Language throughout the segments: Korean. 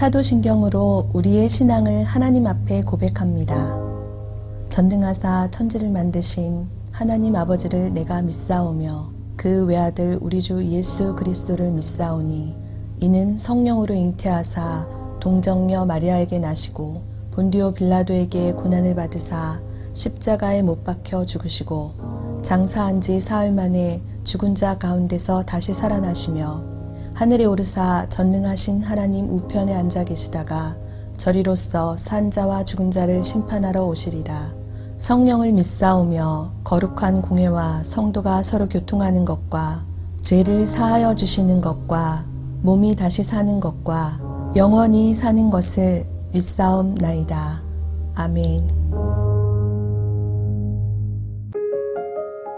사도신경으로 우리의 신앙을 하나님 앞에 고백합니다. 전능하사 천지를 만드신 하나님 아버지를 내가 믿사오며 그 외아들 우리 주 예수 그리스도를 믿사오니 이는 성령으로 잉태하사 동정녀 마리아에게 나시고 본디오 빌라도에게 고난을 받으사 십자가에 못 박혀 죽으시고 장사한 지 사흘 만에 죽은 자 가운데서 다시 살아나시며 하늘에 오르사 전능하신 하나님 우편에 앉아 계시다가 저리로서 산 자와 죽은 자를 심판하러 오시리라. 성령을 믿사오며 거룩한 공회와 성도가 서로 교통하는 것과 죄를 사하여 주시는 것과 몸이 다시 사는 것과 영원히 사는 것을 믿사옵나이다. 아멘.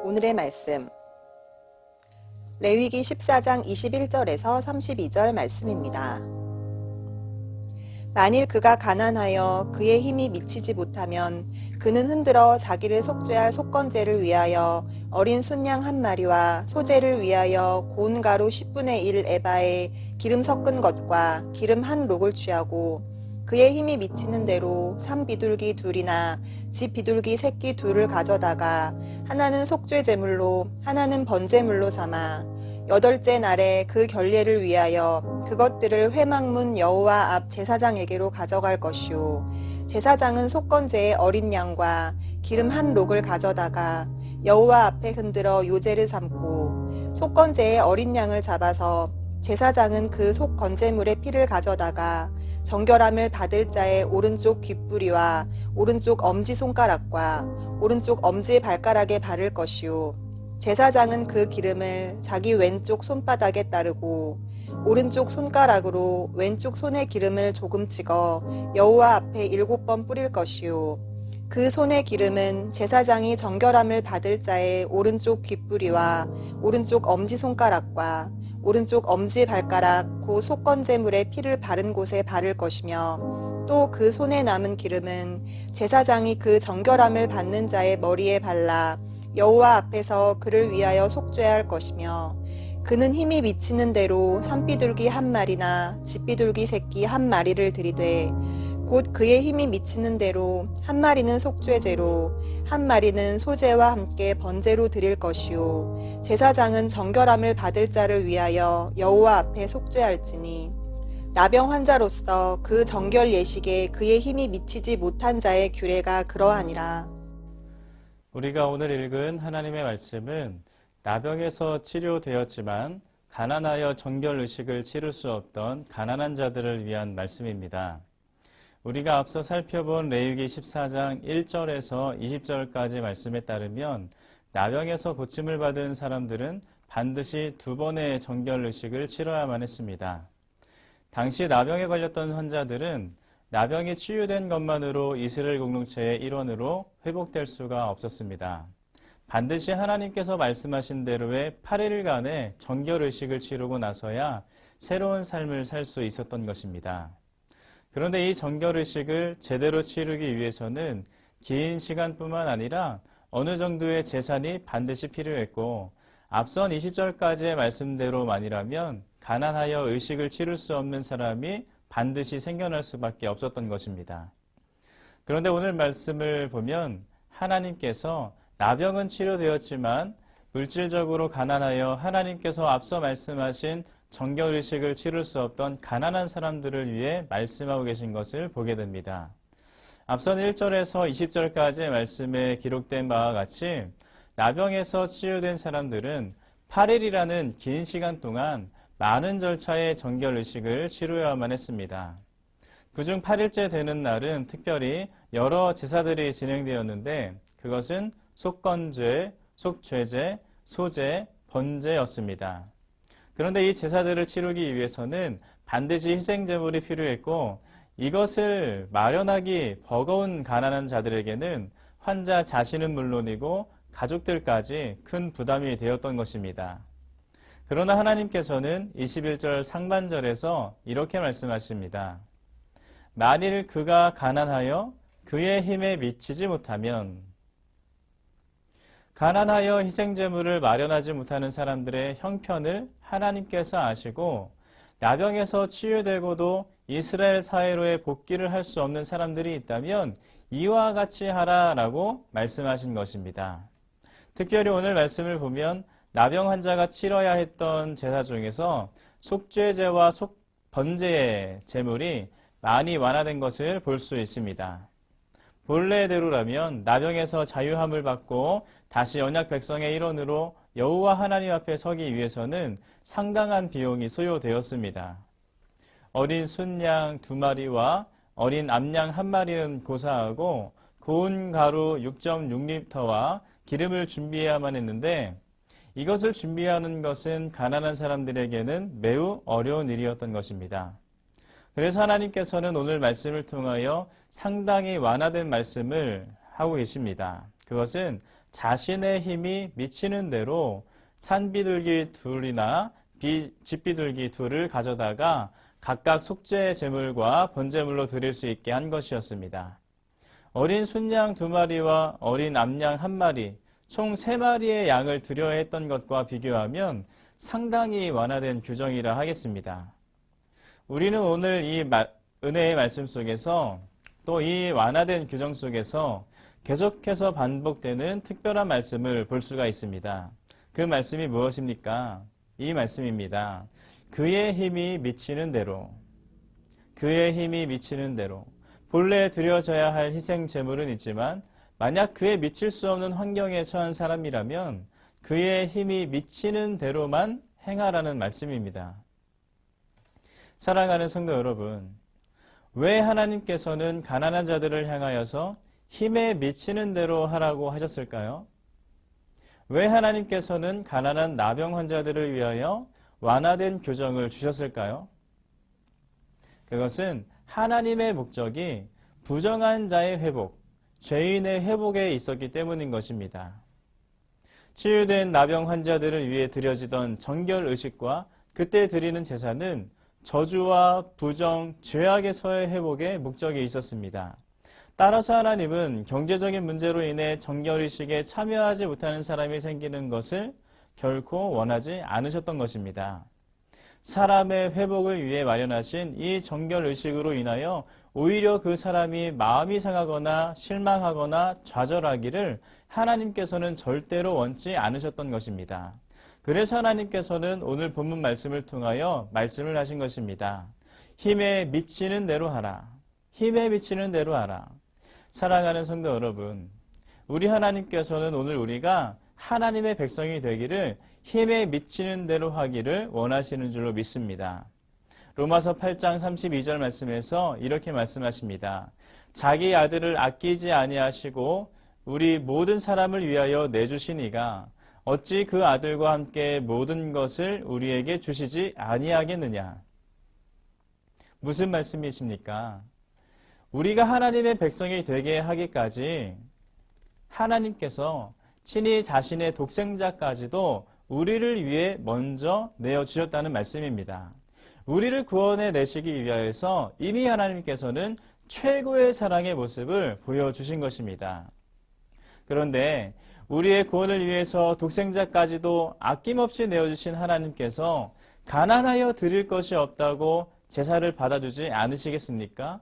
오늘의 말씀 레위기 14장 21절에서 32절 말씀입니다. 만일 그가 가난하여 그의 힘이 미치지 못하면 그는 흔들어 자기를 속죄할 속건제를 위하여 어린 순양 한 마리와 소제를 위하여 고운 가루 10분의 1 에바에 기름 섞은 것과 기름 한 록을 취하고 그의 힘이 미치는 대로 산 비둘기 둘이나 집 비둘기 새끼 둘을 가져다가 하나는 속죄 제물로 하나는 번제물로 삼아 여덟째 날에 그 결례를 위하여 그것들을 회막문 여호와 앞 제사장에게로 가져갈 것이요 제사장은 속건제의 어린 양과 기름 한 록을 가져다가 여호와 앞에 흔들어 요제를 삼고 속건제의 어린 양을 잡아서 제사장은 그 속건제물의 피를 가져다가 정결함을 받을 자의 오른쪽 귓부리와 오른쪽 엄지손가락과 오른쪽 엄지발가락에 바를 것이요 제사장은 그 기름을 자기 왼쪽 손바닥에 따르고 오른쪽 손가락으로 왼쪽 손의 기름을 조금 찍어 여호와 앞에 7번 뿌릴 것이요 그 손의 기름은 제사장이 정결함을 받을 자의 오른쪽 귓부리와 오른쪽 엄지손가락과 오른쪽 엄지발가락 그 속건제물의 피를 바른 곳에 바를 것이며 또 그 손에 남은 기름은 제사장이 그 정결함을 받는 자의 머리에 발라 여호와 앞에서 그를 위하여 속죄할 것이며 그는 힘이 미치는 대로 산비둘기 한 마리나 집비둘기 새끼 한 마리를 들이되 곧 그의 힘이 미치는 대로 한 마리는 속죄제로 한 마리는 소제와 함께 번제로 드릴 것이요 제사장은 정결함을 받을 자를 위하여 여호와 앞에 속죄할지니 나병 환자로서 그 정결 예식에 그의 힘이 미치지 못한 자의 규례가 그러하니라. 우리가 오늘 읽은 하나님의 말씀은 나병에서 치료되었지만 가난하여 정결 의식을 치를 수 없던 가난한 자들을 위한 말씀입니다. 우리가 앞서 살펴본 레위기 14장 1절에서 20절까지 말씀에 따르면 나병에서 고침을 받은 사람들은 반드시 2번의 정결 의식을 치러야만 했습니다. 당시 나병에 걸렸던 환자들은 나병이 치유된 것만으로 이스라엘 공동체의 일원으로 회복될 수가 없었습니다. 반드시 하나님께서 말씀하신 대로의 8일간의 정결의식을 치르고 나서야 새로운 삶을 살 수 있었던 것입니다. 그런데 이 정결의식을 제대로 치르기 위해서는 긴 시간뿐만 아니라 어느 정도의 재산이 반드시 필요했고 앞선 20절까지의 말씀대로만이라면 가난하여 의식을 치를 수 없는 사람이 반드시 생겨날 수밖에 없었던 것입니다. 그런데 오늘 말씀을 보면 하나님께서 나병은 치료되었지만 물질적으로 가난하여 하나님께서 앞서 말씀하신 정결의식을 치를 수 없던 가난한 사람들을 위해 말씀하고 계신 것을 보게 됩니다. 앞선 1절에서 20절까지의 말씀에 기록된 바와 같이 나병에서 치유된 사람들은 8일이라는 긴 시간 동안 많은 절차의 정결의식을 치루어야만 했습니다. 그중 8일째 되는 날은 특별히 여러 제사들이 진행되었는데 그것은 속건죄, 속죄제, 소제, 번제였습니다. 그런데 이 제사들을 치르기 위해서는 반드시 희생제물이 필요했고 이것을 마련하기 버거운 가난한 자들에게는 환자 자신은 물론이고 가족들까지 큰 부담이 되었던 것입니다. 그러나 하나님께서는 21절 상반절에서 이렇게 말씀하십니다. 만일 그가 가난하여 그의 힘에 미치지 못하면 가난하여 희생제물을 마련하지 못하는 사람들의 형편을 하나님께서 아시고 나병에서 치유되고도 이스라엘 사회로의 복귀를 할 수 없는 사람들이 있다면 이와 같이 하라라고 말씀하신 것입니다. 특별히 오늘 말씀을 보면 나병 환자가 치러야 했던 제사 중에서 속죄제와 번제의 제물이 많이 완화된 것을 볼 수 있습니다. 본래대로라면 나병에서 자유함을 받고 다시 언약 백성의 일원으로 여호와 하나님 앞에 서기 위해서는 상당한 비용이 소요되었습니다. 어린 순양 2마리와 어린 암양 1마리는 고사하고 고운 가루 6.6리터와 기름을 준비해야만 했는데 이것을 준비하는 것은 가난한 사람들에게는 매우 어려운 일이었던 것입니다. 그래서 하나님께서는 오늘 말씀을 통하여 상당히 완화된 말씀을 하고 계십니다. 그것은 자신의 힘이 미치는 대로 산비둘기 2이나 집비둘기 2를 가져다가 각각 속죄 제물과 번제물로 드릴 수 있게 한 것이었습니다. 어린 순양 2마리와 어린 암양 1마리, 총 3마리의 양을 드려야 했던 것과 비교하면 상당히 완화된 규정이라 하겠습니다. 우리는 오늘 이 은혜의 말씀 속에서 또 이 완화된 규정 속에서 계속해서 반복되는 특별한 말씀을 볼 수가 있습니다. 그 말씀이 무엇입니까? 이 말씀입니다. 그의 힘이 미치는 대로, 그의 힘이 미치는 대로. 본래 드려져야 할 희생 제물은 있지만 만약 그에 미칠 수 없는 환경에 처한 사람이라면 그의 힘이 미치는 대로만 행하라는 말씀입니다. 사랑하는 성도 여러분, 왜 하나님께서는 가난한 자들을 향하여서 힘에 미치는 대로 하라고 하셨을까요? 왜 하나님께서는 가난한 나병 환자들을 위하여 완화된 교정을 주셨을까요? 그것은 하나님의 목적이 부정한 자의 회복, 죄인의 회복에 있었기 때문인 것입니다. 치유된 나병 환자들을 위해 드려지던 정결 의식과 그때 드리는 제사는 저주와 부정, 죄악에서의 회복에 목적이 있었습니다. 따라서 하나님은 경제적인 문제로 인해 정결의식에 참여하지 못하는 사람이 생기는 것을 결코 원하지 않으셨던 것입니다. 사람의 회복을 위해 마련하신 이 정결의식으로 인하여 오히려 그 사람이 마음이 상하거나 실망하거나 좌절하기를 하나님께서는 절대로 원치 않으셨던 것입니다. 그래서 하나님께서는 오늘 본문 말씀을 통하여 말씀을 하신 것입니다. 힘에 미치는 대로 하라. 힘에 미치는 대로 하라. 사랑하는 성도 여러분, 우리 하나님께서는 오늘 우리가 하나님의 백성이 되기를 힘에 미치는 대로 하기를 원하시는 줄로 믿습니다. 로마서 8장 32절 말씀에서 이렇게 말씀하십니다. 자기 아들을 아끼지 아니하시고 우리 모든 사람을 위하여 내주시니가 어찌 그 아들과 함께 모든 것을 우리에게 주시지 아니하겠느냐. 무슨 말씀이십니까? 우리가 하나님의 백성이 되게 하기까지 하나님께서 친히 자신의 독생자까지도 우리를 위해 먼저 내어주셨다는 말씀입니다. 우리를 구원해 내시기 위하여서 이미 하나님께서는 최고의 사랑의 모습을 보여주신 것입니다. 그런데 우리의 구원을 위해서 독생자까지도 아낌없이 내어주신 하나님께서 가난하여 드릴 것이 없다고 제사를 받아주지 않으시겠습니까?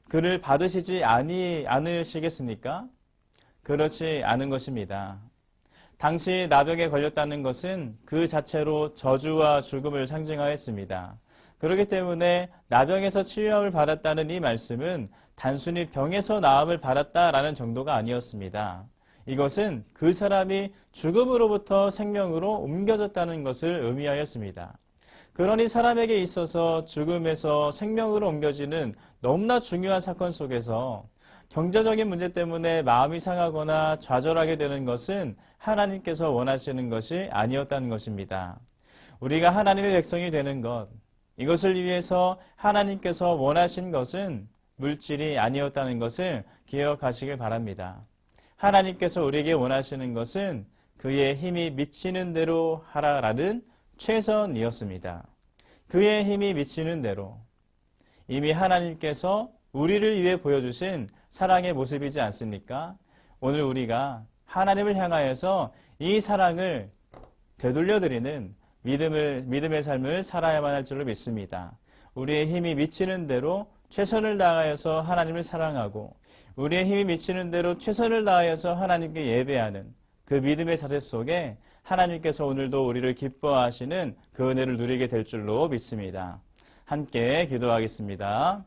그를 받으시지 않으시겠습니까? 그렇지 않은 것입니다. 당시 나병에 걸렸다는 것은 그 자체로 저주와 죽음을 상징하였습니다. 그렇기 때문에 나병에서 치유함을 받았다는 이 말씀은 단순히 병에서 나음을 받았다라는 정도가 아니었습니다. 이것은 그 사람이 죽음으로부터 생명으로 옮겨졌다는 것을 의미하였습니다. 그러니 사람에게 있어서 죽음에서 생명으로 옮겨지는 너무나 중요한 사건 속에서 경제적인 문제 때문에 마음이 상하거나 좌절하게 되는 것은 하나님께서 원하시는 것이 아니었다는 것입니다. 우리가 하나님의 백성이 되는 것, 이것을 위해서 하나님께서 원하신 것은 물질이 아니었다는 것을 기억하시길 바랍니다. 하나님께서 우리에게 원하시는 것은 그의 힘이 미치는 대로 하라라는 최선이었습니다. 그의 힘이 미치는 대로. 이미 하나님께서 우리를 위해 보여주신 사랑의 모습이지 않습니까? 오늘 우리가 하나님을 향하여서 이 사랑을 되돌려드리는 믿음의 삶을 살아야만 할 줄로 믿습니다. 우리의 힘이 미치는 대로 최선을 다하여서 하나님을 사랑하고 우리의 힘이 미치는 대로 최선을 다하여서 하나님께 예배하는 그 믿음의 자세 속에 하나님께서 오늘도 우리를 기뻐하시는 그 은혜를 누리게 될 줄로 믿습니다. 함께 기도하겠습니다.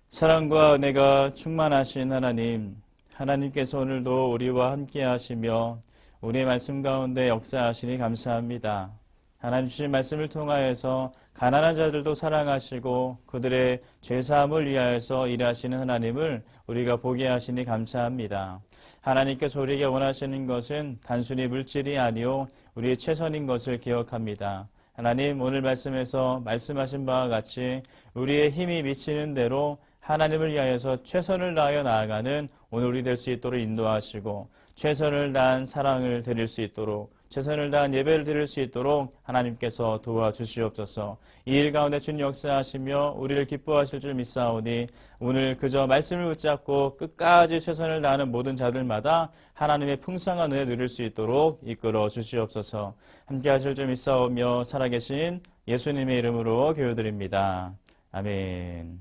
사랑과 은혜가 충만하신 하나님, 하나님께서 오늘도 우리와 함께 하시며 우리의 말씀 가운데 역사하시니 감사합니다. 하나님 주신 말씀을 통하여서 가난한 자들도 사랑하시고 그들의 죄사함을 위하여서 일하시는 하나님을 우리가 보게 하시니 감사합니다. 하나님께서 우리에게 원하시는 것은 단순히 물질이 아니오 우리의 최선인 것을 기억합니다. 하나님, 오늘 말씀에서 말씀하신 바와 같이 우리의 힘이 미치는 대로 하나님을 위하여서 최선을 다하여 나아가는 오늘 우리 될 수 있도록 인도하시고 최선을 다한 사랑을 드릴 수 있도록 최선을 다한 예배를 드릴 수 있도록 하나님께서 도와주시옵소서. 이 일 가운데 주님 역사하시며 우리를 기뻐하실 줄 믿사오니 오늘 그저 말씀을 붙잡고 끝까지 최선을 다하는 모든 자들마다 하나님의 풍성한 은혜 누릴 수 있도록 이끌어 주시옵소서. 함께 하실 줄 믿사오며 살아계신 예수님의 이름으로 기도드립니다. 아멘.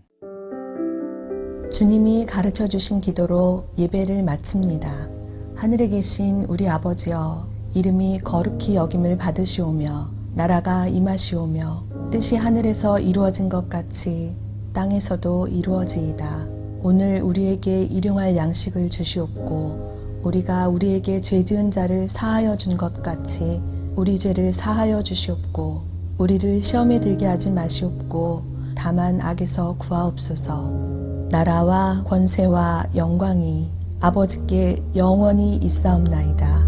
주님이 가르쳐 주신 기도로 예배를 마칩니다. 하늘에 계신 우리 아버지여, 이름이 거룩히 여김을 받으시오며 나라가 임하시오며 뜻이 하늘에서 이루어진 것 같이 땅에서도 이루어지이다. 오늘 우리에게 일용할 양식을 주시옵고 우리가 우리에게 죄 지은 자를 사하여 준 것 같이 우리 죄를 사하여 주시옵고 우리를 시험에 들게 하지 마시옵고 다만 악에서 구하옵소서. 나라와 권세와 영광이 아버지께 영원히 있사옵나이다.